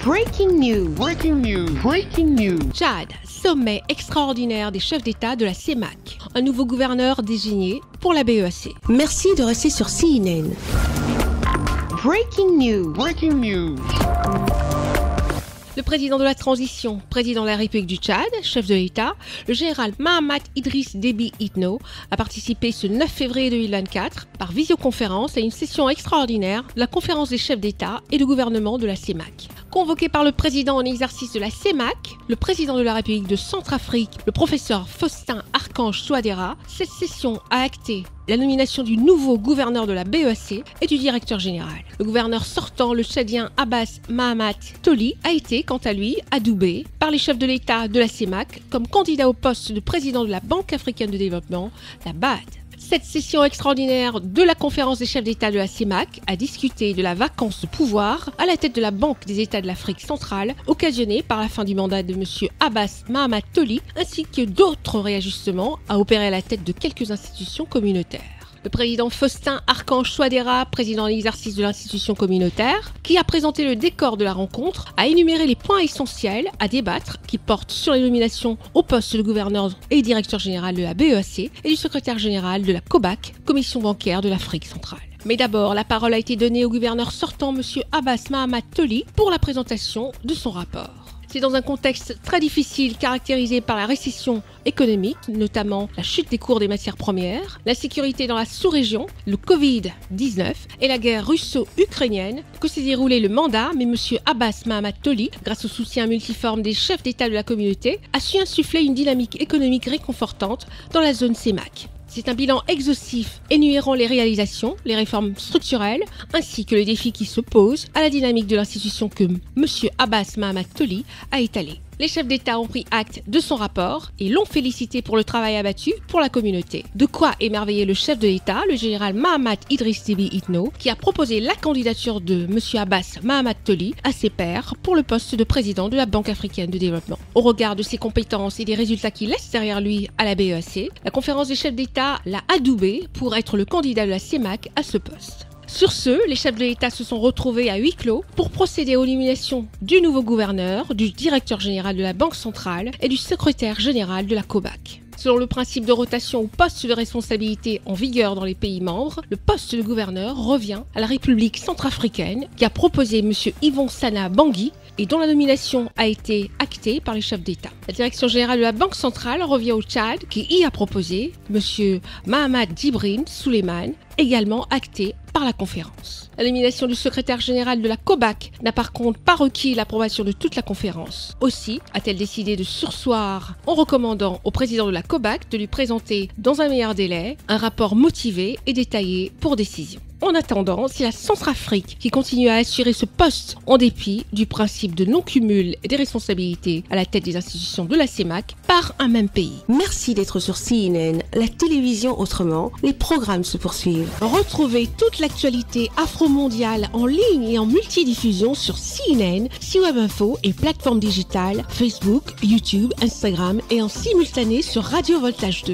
Breaking news. Breaking news. Breaking news. Tchad, sommet extraordinaire des chefs d'État de la CEMAC. Un nouveau gouverneur désigné pour la BEAC. Merci de rester sur CNN. Breaking news. Breaking news. Le président de la transition, président de la République du Tchad, chef de l'État, le général Mahamat Idriss Déby Itno, a participé ce 9 février 2024 par visioconférence à une session extraordinaire de la conférence des chefs d'État et de gouvernement de la CEMAC. Convoqué par le président en exercice de la CEMAC, le président de la République de Centrafrique, le professeur Faustin Archange Touadéra, cette session a acté la nomination du nouveau gouverneur de la BEAC et du directeur général. Le gouverneur sortant, le tchadien Abbas Mahamat Toli, a été, quant à lui, adoubé par les chefs de l'État de la CEMAC comme candidat au poste de président de la Banque africaine de développement, la BAD. Cette session extraordinaire de la conférence des chefs d'État de la CEMAC a discuté de la vacance de pouvoir à la tête de la Banque des États de l'Afrique centrale, occasionnée par la fin du mandat de M. Abbas Mahamat Toli, ainsi que d'autres réajustements à opérer à la tête de quelques institutions communautaires. Le président Faustin Archange Touadéra, président en exercice de l'institution communautaire, qui a présenté le décor de la rencontre, a énuméré les points essentiels à débattre qui portent sur les nominations au poste de gouverneur et directeur général de la BEAC et du secrétaire général de la COBAC, Commission bancaire de l'Afrique centrale. Mais d'abord, la parole a été donnée au gouverneur sortant, M. Abbas Mahamat Toli, pour la présentation de son rapport. C'est dans un contexte très difficile caractérisé par la récession économique, notamment la chute des cours des matières premières, l'insécurité dans la sous-région, le Covid-19 et la guerre russo-ukrainienne que s'est déroulé le mandat, mais M. Abbas Mahamat Toli, grâce au soutien multiforme des chefs d'État de la communauté, a su insuffler une dynamique économique réconfortante dans la zone CEMAC. C'est un bilan exhaustif énumérant les réalisations, les réformes structurelles, ainsi que les défis qui s'opposent à la dynamique de l'institution que M. Abbas Mahamat Toli a étalée. Les chefs d'État ont pris acte de son rapport et l'ont félicité pour le travail abattu pour la communauté. De quoi émerveiller le chef de l'État, le général Mahamat Idriss Déby Itno, qui a proposé la candidature de M. Abbas Mahamat Toli à ses pairs pour le poste de président de la Banque africaine de développement. Au regard de ses compétences et des résultats qu'il laisse derrière lui à la BEAC, la conférence des chefs d'État l'a adoubé pour être le candidat de la CEMAC à ce poste. Sur ce, les chefs de l'État se sont retrouvés à huis clos pour procéder aux nominations du nouveau gouverneur, du directeur général de la Banque centrale et du secrétaire général de la COBAC. Selon le principe de rotation au poste de responsabilité en vigueur dans les pays membres, le poste de gouverneur revient à la République centrafricaine qui a proposé M. Yvon Sana Bangui et dont la nomination a été actée par les chefs d'État. La direction générale de la Banque centrale revient au Tchad qui y a proposé M. Mahamad Djibril Souleymane, également acté par la conférence. La nomination du secrétaire général de la COBAC n'a par contre pas requis l'approbation de toute la conférence. Aussi a-t-elle décidé de surseoir en recommandant au président de la COBAC de lui présenter dans un meilleur délai un rapport motivé et détaillé pour décision. En attendant, c'est la Centrafrique qui continue à assurer ce poste en dépit du principe de non-cumul des responsabilités à la tête des institutions de la CEMAC par un même pays. Merci d'être sur CNN, la télévision autrement. Les programmes se poursuivent. Retrouvez toute l'actualité afro-mondiale en ligne et en multidiffusion sur CNN, C-Web Info et plateformes digitales, Facebook, YouTube, Instagram et en simultané sur Radio Voltage 2.